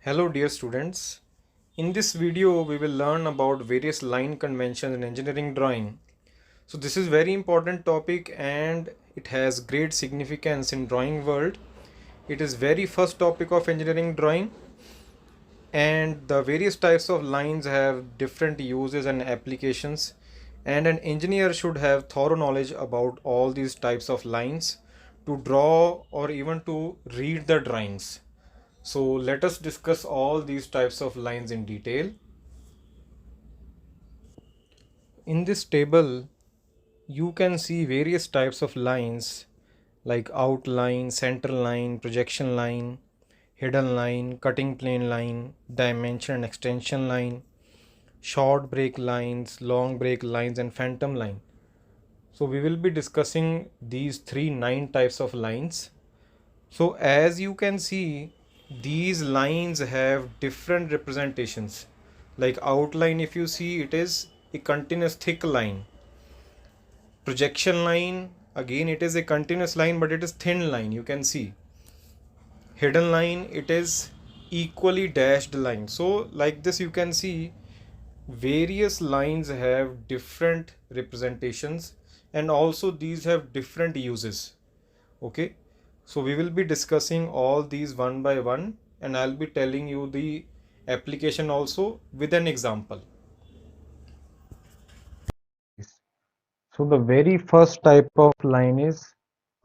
Hello dear students. In this video we will learn about various line conventions in engineering drawing. So this is very important topic and it has great significance in drawing world. It is very first topic of engineering drawing and the various types of lines have different uses and applications, and an engineer should have thorough knowledge about all these types of lines to draw or even to read the drawings. So let us discuss all these types of lines in detail. In this table, you can see various types of lines like outline, center line, projection line, hidden line, cutting plane line, dimension and extension line, short break lines, long break lines, and phantom line. So we will be discussing these nine types of lines. So as you can see, these lines have different representations. Like outline, if you see, it is a continuous thick line. Projection line, again it is a continuous line but it is thin line, you can see. Hidden line, it is equally dashed line. So like this you can see various lines have different representations and also these have different uses. Okay, so we will be discussing all these one by one and I'll be telling you the application also with an example. So the very first type of line is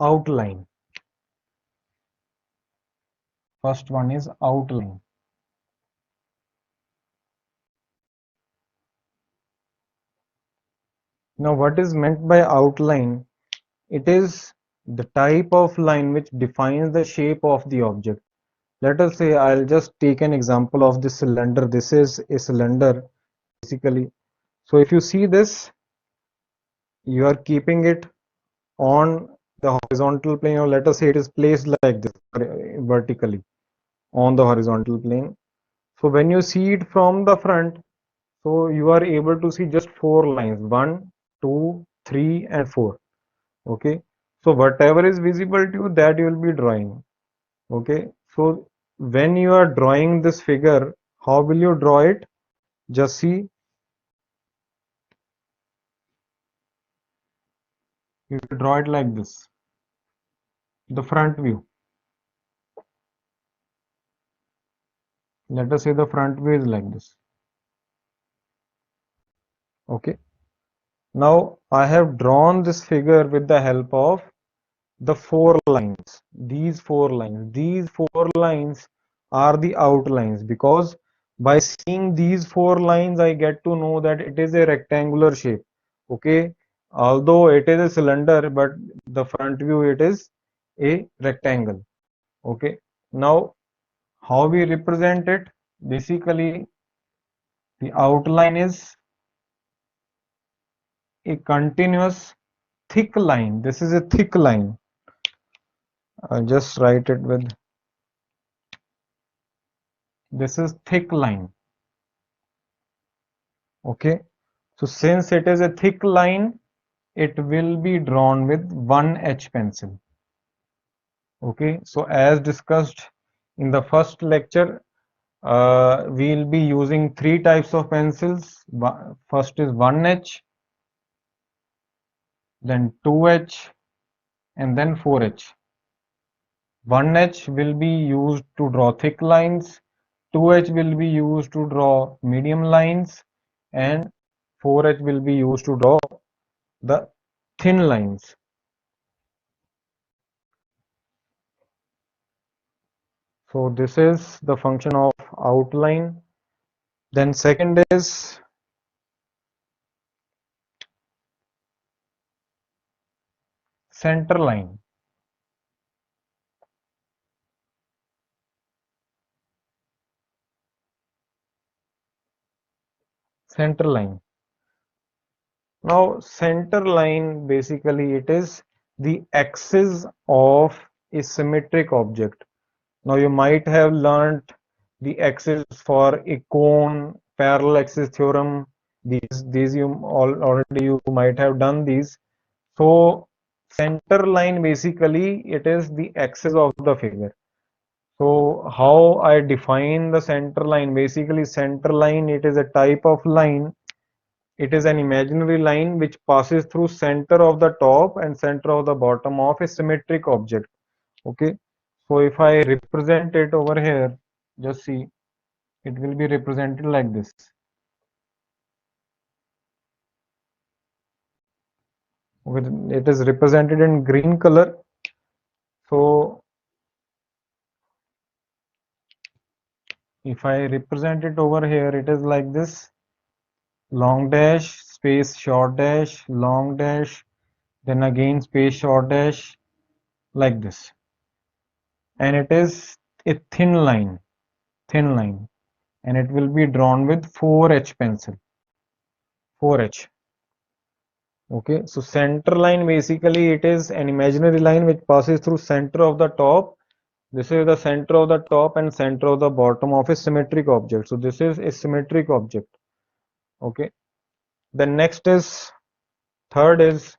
outline. First one is outline. Now what is meant by outline? It is the type of line which defines the shape of the object. Let us say I'll just take an example of this cylinder. This is a cylinder basically. So if you see this, you are keeping it on the horizontal plane, or let us say it is placed like this vertically on the horizontal plane. So when you see it from the front, so you are able to see just four lines, 1, 2, 3 and 4. Okay, so whatever is visible to you, that you will be drawing. Okay, so when you are drawing this figure, how will you draw it? Just see, you draw it like this, the front view. Let us say the front view is like this. Okay, now I have drawn this figure with the help of the four lines. These four lines are the outlines, because by seeing these four lines I get to know that it is a rectangular shape. Okay, although it is a cylinder, but the front view it is a rectangle. Okay, now how we represent it? Basically, the outline is a continuous thick line. This is a thick line. I'll just write it with, this is thick line. Okay, so since it is a thick line, it will be drawn with 1H pencil. Okay, so as discussed in the first lecture, we'll be using three types of pencils. First is 1H, then 2H, and then 4H. 1H will be used to draw thick lines, 2H will be used to draw medium lines, and 4H will be used to draw the thin lines. So this is the function of outline. Then second is center line. Center line. Now center line, basically it is the axis of a symmetric object. Now you might have learnt the axis for a cone, parallel axis theorem. These you already you might have done these. So center line, basically it is the axis of the figure. So how I define the center line? Basically, center line, it is a type of line. It is an imaginary line which passes through center of the top and center of the bottom of a symmetric object. Okay. So if I represent it over here, just see, it will be represented like this. It is represented in green color. So if I represent it over here, it is like this: long dash, space, short dash, long dash, then again space, short dash, like this. And it is a thin line, and it will be drawn with 4H pencil, 4H. Okay, so center line, basically it is an imaginary line which passes through center of the top. This is the center of the top and center of the bottom of a symmetric object. So this is a symmetric object. Okay. The next is, third is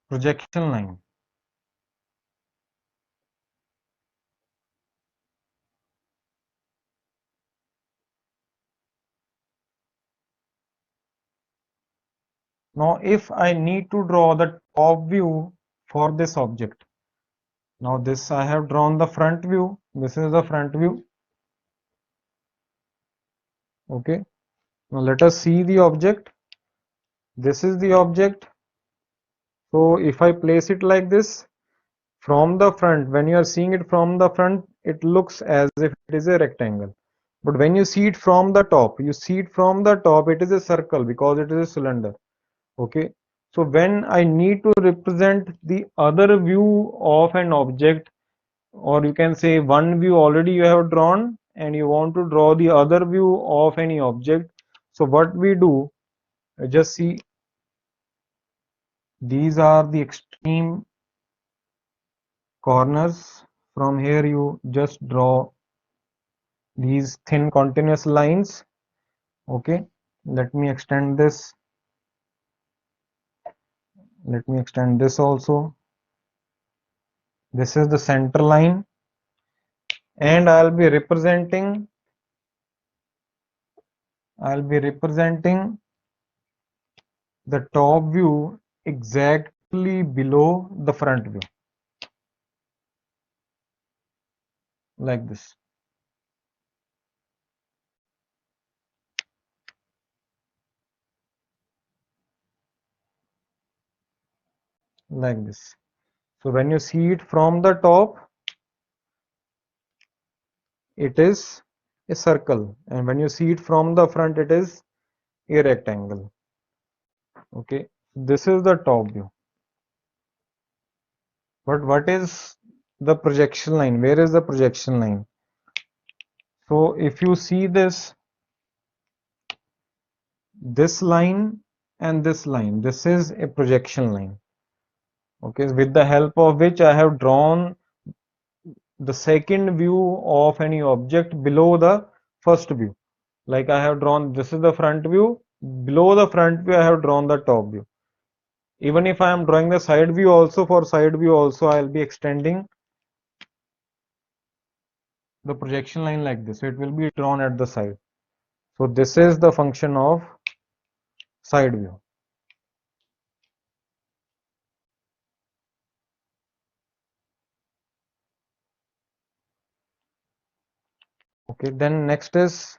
projection line. Now, if I need to draw the top view for this object, now this I have drawn the front view. This is the front view. Okay. Now let us see the object. This is the object. So if I place it like this, from the front, when you are seeing it from the front, it looks as if it is a rectangle. But when you see it from the top, it is a circle because it is a cylinder. Okay. So when I need to represent the other view of an object, or you can say one view already you have drawn and you want to draw the other view of any object. So what we do, just see, these are the extreme corners. From here you just draw these thin continuous lines. Okay, let me extend this. Let me extend this also. This is the center line, and I'll be representing the top view exactly below the front view, like this. Like this. So when you see it from the top, it is a circle, and when you see it from the front, it is a rectangle. Okay, this is the top view. But what is the projection line? Where is the projection line? So if you see this line and this line, this is a projection line. Okay, with the help of which I have drawn the second view of any object below the first view. Like I have drawn, this is the front view. Below the front view, I have drawn the top view. Even if I am drawing the side view also, for side view also, I'll be extending the projection line like this. So it will be drawn at the side. So this is the function of side view. Okay, then next is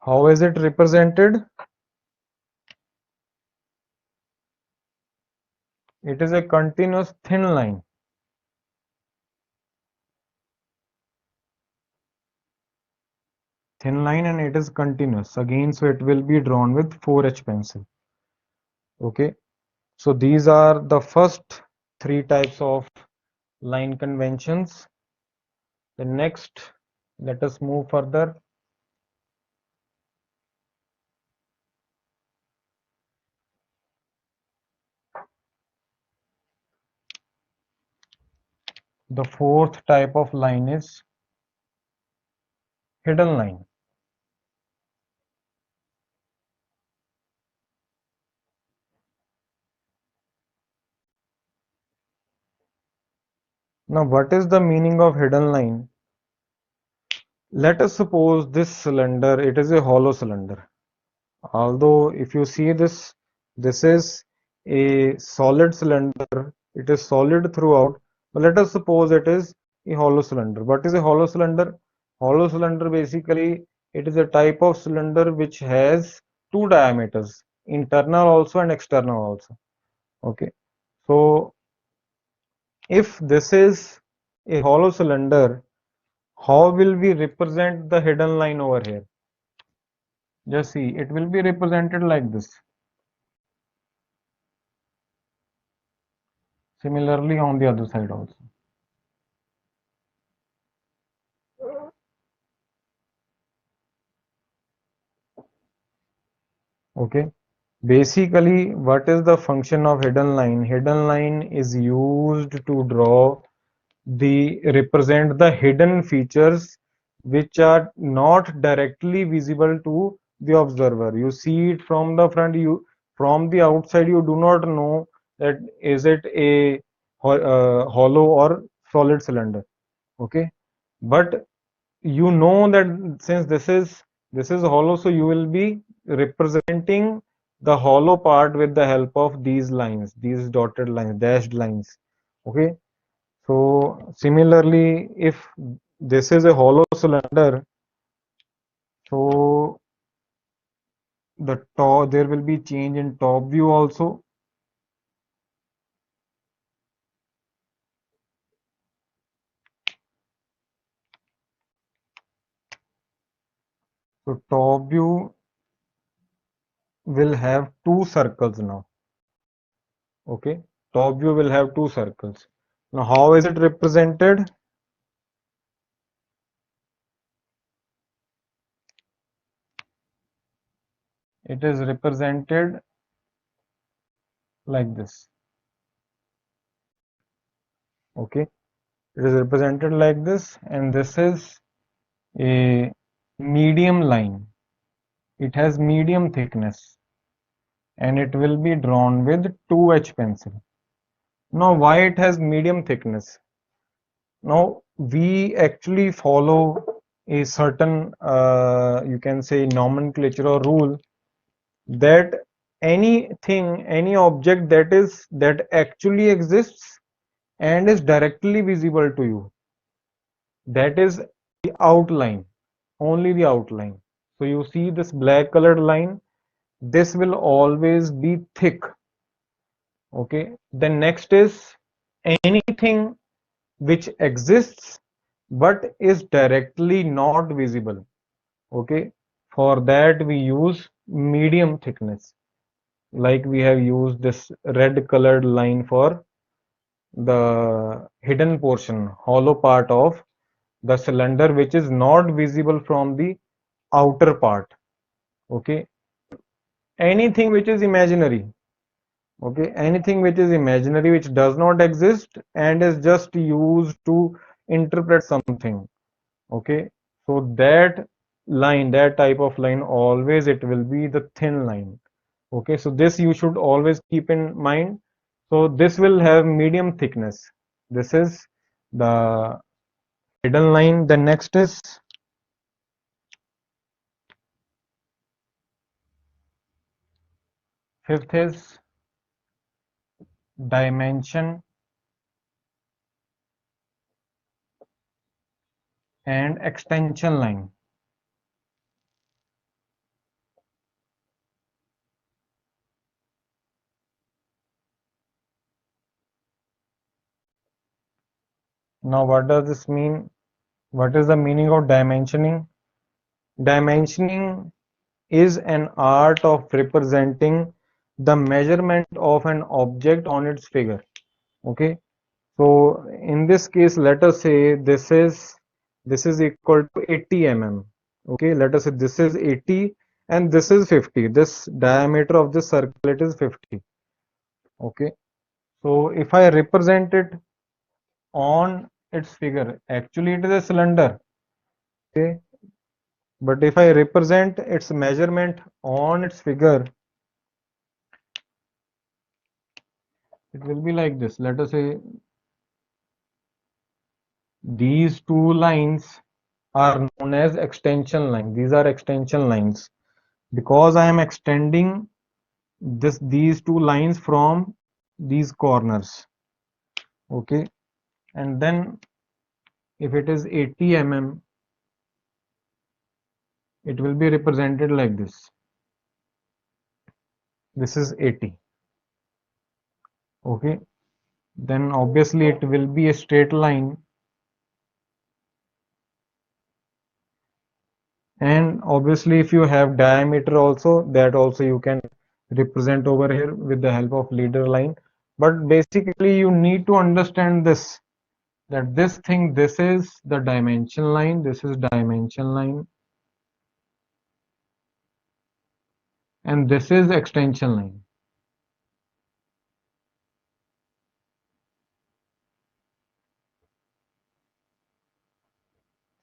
how is it represented? It is a continuous thin line. Thin line, and it is continuous again, so it will be drawn with 4H pencil. Okay, so these are the first three types of line conventions. The next, let us move further. The fourth type of line is hidden line. Now, what is the meaning of hidden line? Let us suppose this cylinder, it is a hollow cylinder. Although if you see this, this is a solid cylinder, it is solid throughout, but let us suppose it is a hollow cylinder. What is a hollow cylinder? Hollow cylinder basically it is a type of cylinder which has two diameters, internal also and external also. Okay. So if this is a hollow cylinder, how will we represent the hidden line over here? Just see, it will be represented like this. Similarly on the other side also. Okay. Basically, what is the function of hidden line? Hidden line is used to draw the represent the hidden features which are not directly visible to the observer. You see it from the front, you from the outside you do not know that is it a hollow or solid cylinder. Okay, but you know that since this is hollow, so you will be representing the hollow part with the help of these lines, these dotted lines, dashed lines. Okay, so similarly if this is a hollow cylinder, so the top there will be change in top view also. So top view will have two circles now. Okay, top view will have two circles. Now how is it represented? It is represented like this. Okay, it is represented like this, and this is a medium line. It has medium thickness and it will be drawn with 2H pencil. Now why it has medium thickness? Now we actually follow a certain you can say nomenclature or rule that anything, any object that actually exists and is directly visible to you, that is the outline, only the outline. So you see this black colored line, this will always be thick. Okay, then next is anything which exists but is directly not visible. Okay, for that we use medium thickness, like we have used this red colored line for the hidden portion, hollow part of the cylinder which is not visible from the outer part. Okay, anything which is imaginary. Okay, anything which is imaginary, which does not exist and is just used to interpret something. Okay, so that line, that type of line, always it will be the thin line. Okay, so this you should always keep in mind. So this will have medium thickness. This is the hidden line. The next is fifth is dimension and extension line. Now, what does this mean? What is the meaning of dimensioning? Dimensioning is an art of representing the measurement of an object on its figure. Okay, so in this case, let us say this is equal to 80 mm. Okay, let us say this is 80 and this is 50. This diameter of this circle it is 50. Okay, so if I represent it on its figure, actually it is a cylinder. Okay, But if I represent its measurement on its figure, it will be like this. Let us say these two lines are known as extension lines. These are extension lines because I am extending these two lines from these corners. Okay, and then if it is 80 mm, it will be represented like this. This is 80. Okay, then obviously it will be a straight line, and obviously if you have diameter also, that also you can represent over here with the help of leader line. But basically you need to understand this, that this thing, this is the dimension line, this is dimension line, and this is extension line.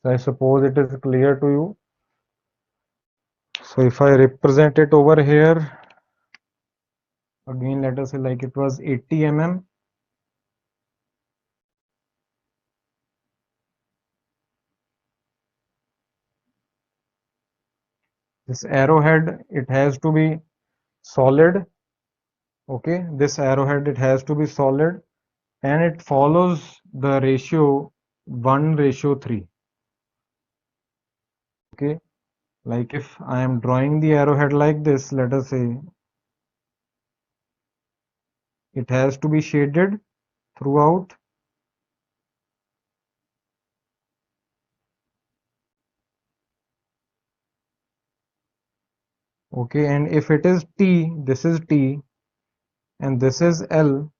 So I suppose it is clear to you. So if I represent it over here, again let us say like it was 80 mm. This arrowhead, it has to be solid. Okay, this arrowhead, it has to be solid, and it follows the ratio 1:3. Okay, like if I am drawing the arrowhead like this, let us say it has to be shaded throughout. Okay, and if it is T, this is T, and this is L,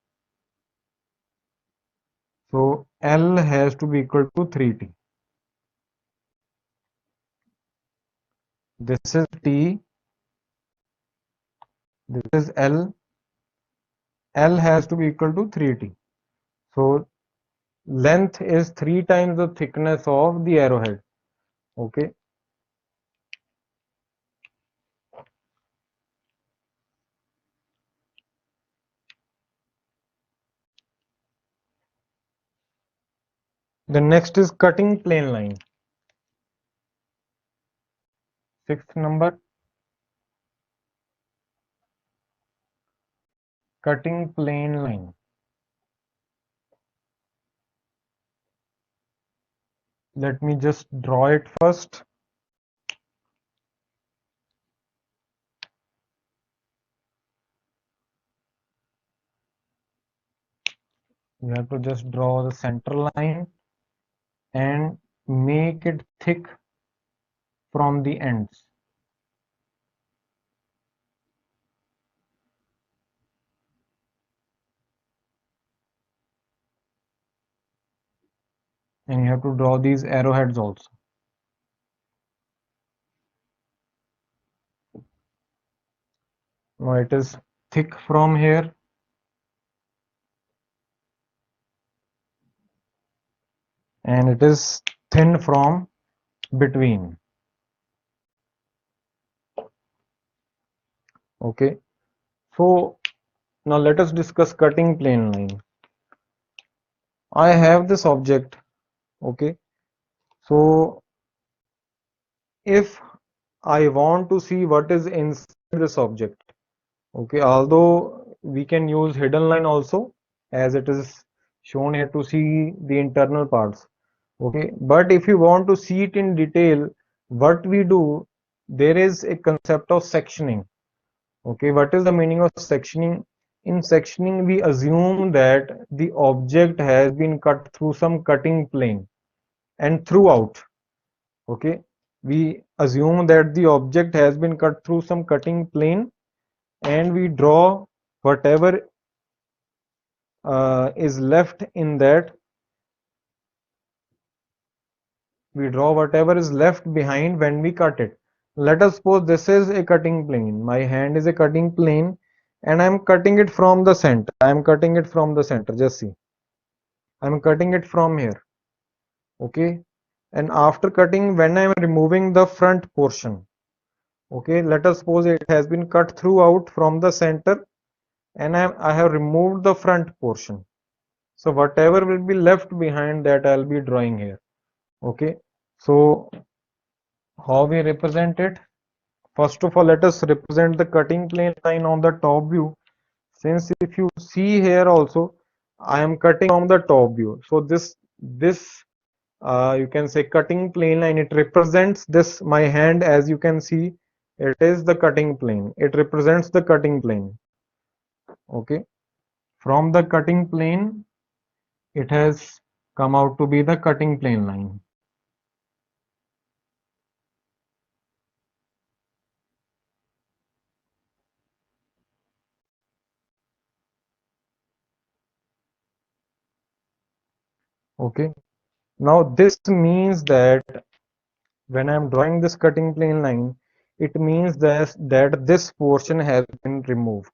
so L has to be equal to 3T. This is T, this is L, L has to be equal to 3T. So length is 3 times the thickness of the arrowhead. Okay. The next is cutting plane line. Sixth number, cutting plane line. Let me just draw it first. You have to just draw the center line and make it thick from the ends. And you have to draw these arrowheads also. Now it is thick from here, and it is thin from between. Okay, so now let us discuss cutting plane line. I have this object. Okay, so if I want to see what is inside this object, okay, although we can use hidden line also, as it is shown here, to see the internal parts. Okay, but if you want to see it in detail, what we do, there is a concept of sectioning. Okay, what is the meaning of sectioning? In sectioning, we assume that the object has been cut through some cutting plane, and throughout. Okay, we assume that the object has been cut through some cutting plane, and we draw whatever is left in that. We draw whatever is left behind when we cut it. Let us suppose this is a cutting plane. My hand is a cutting plane, and I'm cutting it from the center. I'm cutting it from the center. Just see. I'm cutting it from here. Okay. And after cutting, when I'm removing the front portion, okay, let us suppose it has been cut throughout from the center, and I have removed the front portion. So whatever will be left behind, that I'll be drawing here. Okay, so how we represent it? First of all, let us represent the cutting plane line on the top view. Since if you see here also, I am cutting from the top view. So this you can say cutting plane line, it represents this, my hand, as you can see, it is the cutting plane. It represents the cutting plane. Okay. From the cutting plane, it has come out to be the cutting plane line. Okay. Now this means that when I'm drawing this cutting plane line, it means that this portion has been removed.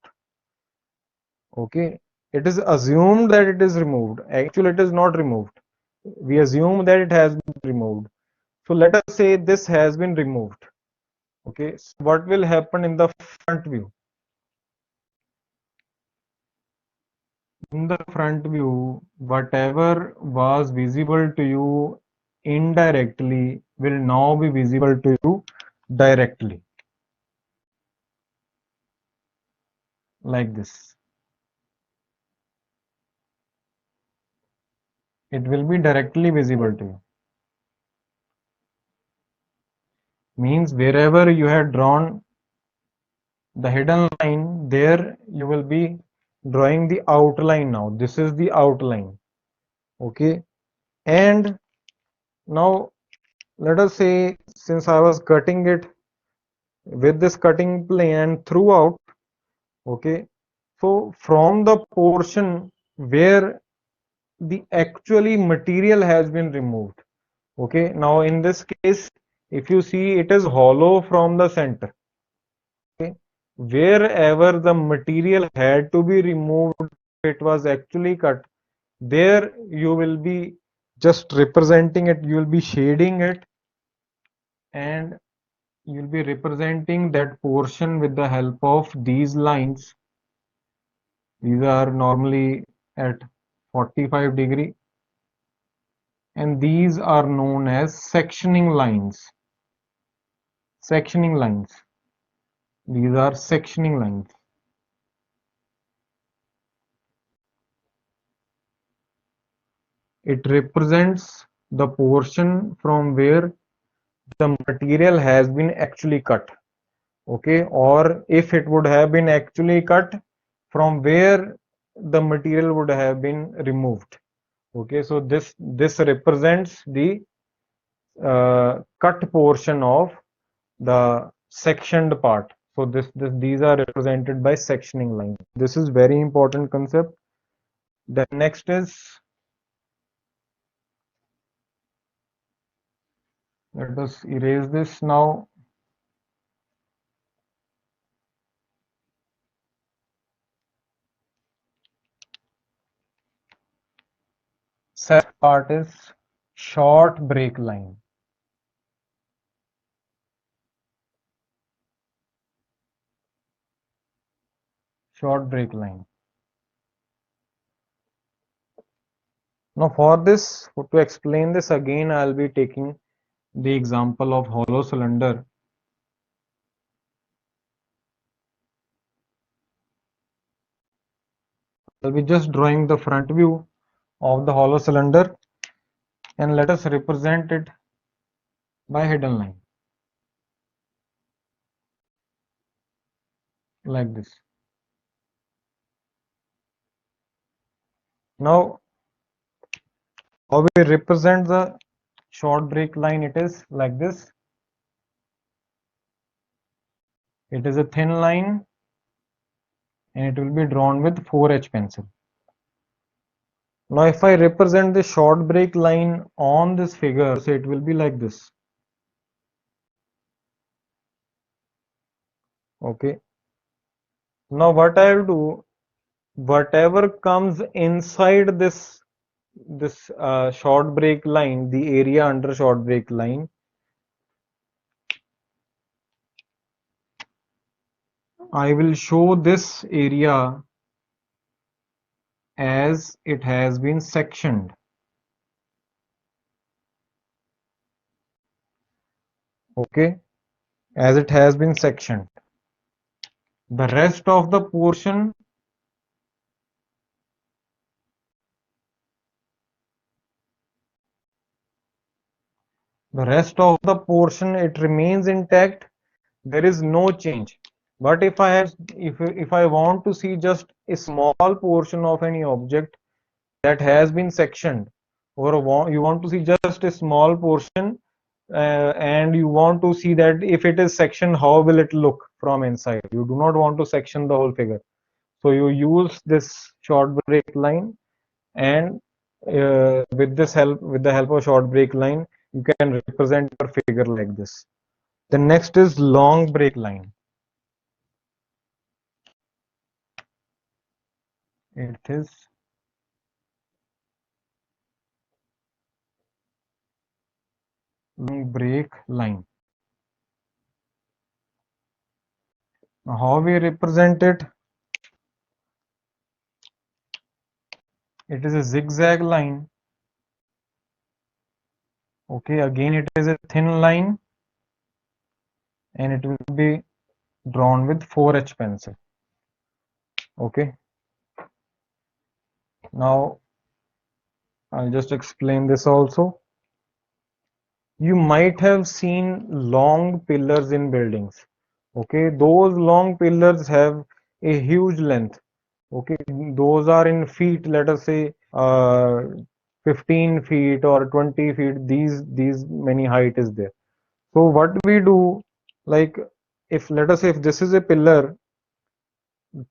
Okay. It is assumed that it is removed. Actually, it is not removed. We assume that it has been removed. So let us say this has been removed. Okay. So what will happen in the front view? In the front view, whatever was visible to you indirectly will now be visible to you directly, like this. It will be directly visible to you. Means wherever you had drawn the hidden line, there you will be drawing the outline now. This is the outline. Okay. And now let us say, since I was cutting it with this cutting plane throughout, okay, so from the portion where the actually material has been removed, okay, now in this case, if you see, it is hollow from the center. Okay, wherever the material had to be removed, it was actually cut, there you will be just representing it, you will be shading it, and you'll be representing that portion with the help of these lines. These are normally at 45 degree, and these are known as sectioning lines. Sectioning lines. These are sectioning lines. It represents the portion from where the material has been actually cut. Okay, or if it would have been actually cut, from where the material would have been removed. Okay, so this represents the cut portion of the sectioned part. So these are represented by sectioning line. This is very important concept. The next is, let us erase this now. Second part is short break line. Short break line. Now for this, to explain this again, I'll be taking the example of hollow cylinder. I'll be just drawing the front view of the hollow cylinder, and let us represent it by hidden line, like this. Now, how we represent the short break line? It is like this. It is a thin line, and it will be drawn with 4H pencil. Now, if I represent the short break line on this figure, so it will be like this. Okay. Now, what I will do, whatever comes inside this this short break line, the area under short break line, I will show this area as it has been sectioned. Okay, as it has been sectioned. The rest of the portion, it remains intact. There is no change. But if I want to see just a small portion of any object that has been sectioned, or you want to see just a small portion, and you want to see that if it is sectioned, how will it look from inside? You do not want to section the whole figure. So you use this short break line, and with the help of short break line, you can represent your figure like this. The next is long break line. It is long break line. Now, how we represent it? It is a zigzag line. Okay, again it is a thin line, and it will be drawn with 4H pencil. Okay, now I'll just explain this also. You might have seen long pillars in buildings. Okay, those long pillars have a huge length. Okay, those are in feet, let us say 15 feet or 20 feet. These many height is there. So what we do, like, if let us say if this is a pillar,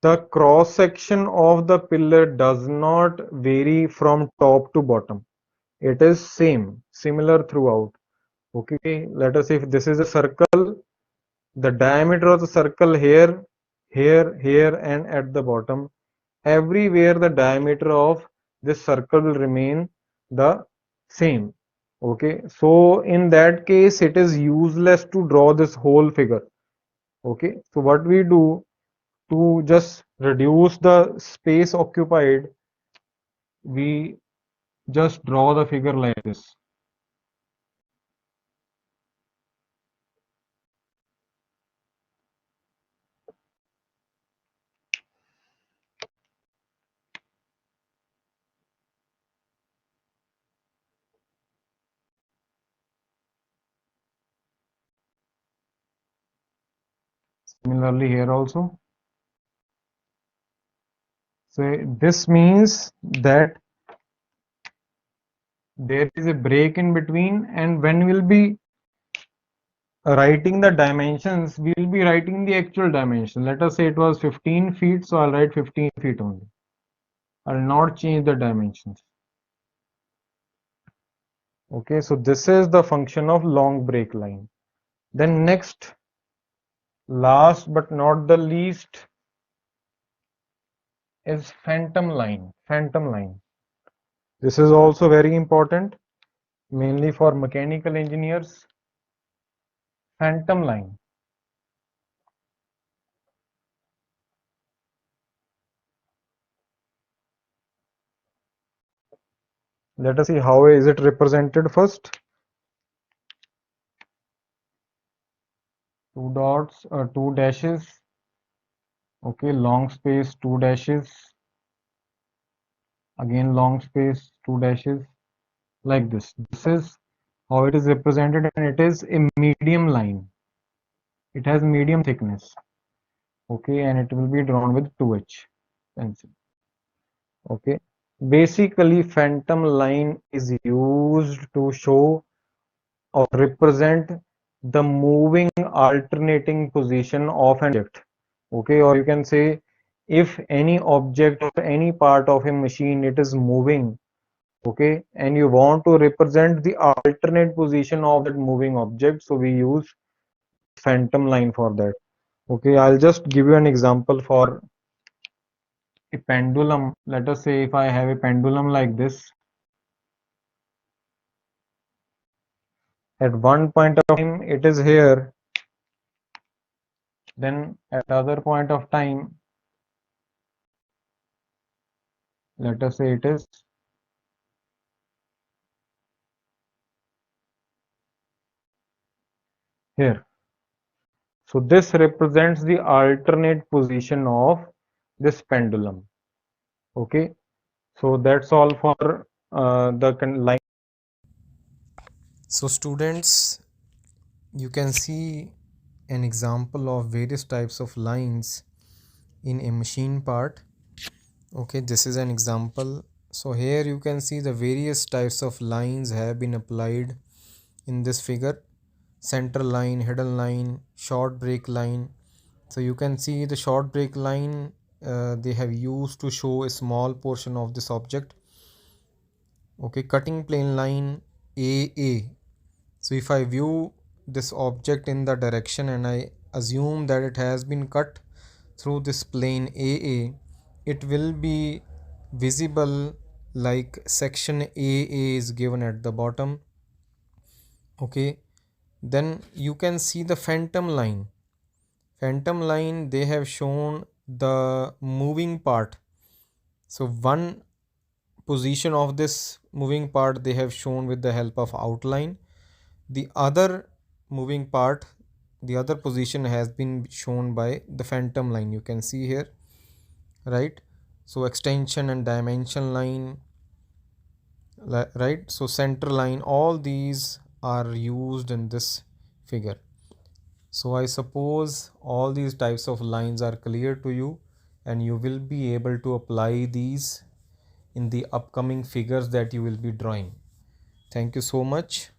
the cross section of the pillar does not vary from top to bottom. It is similar throughout. Okay, let us say if this is a circle, the diameter of the circle here, here, and at the bottom, everywhere the diameter of this circle will remain the same. Okay, so in that case, it is useless to draw this whole figure. Okay, so what we do to just reduce the space occupied, we just draw the figure like this. Similarly here also. So this means that there is a break in between, and when we'll be writing the dimensions, we'll be writing the actual dimension. Let us say it was 15 feet, so I'll write 15 feet only. I'll not change the dimensions. Okay, so this is the function of long break line. Then next, last but not the least, is phantom line. Phantom line. This is also very important, mainly for mechanical engineers. Phantom line. Let us see how is it represented first. Two dots, two dashes. Okay, long space, two dashes. Again, long space, two dashes. Like this. This is how it is represented, and it is a medium line. It has medium thickness. Okay, and it will be drawn with 2H pencil. Okay, basically phantom line is used to show or represent the moving alternating position of an object. Okay, or you can say if any object or any part of a machine it is moving, okay, and you want to represent the alternate position of that moving object, so we use phantom line for that. Okay, I'll just give you an example for a pendulum. Let us say if I have a pendulum like this, At one point of time it is here, then at other point of time, let us say it is here. So this represents the alternate position of this pendulum. Okay, so that's all for the line. So students, you can see an example of various types of lines in a machine part. Okay, this is an example. So here you can see the various types of lines have been applied in this figure: center line, hidden line, short break line. So you can see the short break line they have used to show a small portion of this object. Okay, cutting plane line AA. So if I view this object in the direction and I assume that it has been cut through this plane AA, it will be visible like section AA is given at the bottom. Okay, then you can see the phantom line. Phantom line, they have shown the moving part. So one position of this moving part they have shown with the help of outline. The other moving part, the other position has been shown by the phantom line. You can see here, right? So extension and dimension line, right? So center line, all these are used in this figure. So I suppose all these types of lines are clear to you, and you will be able to apply these in the upcoming figures that you will be drawing. Thank you so much.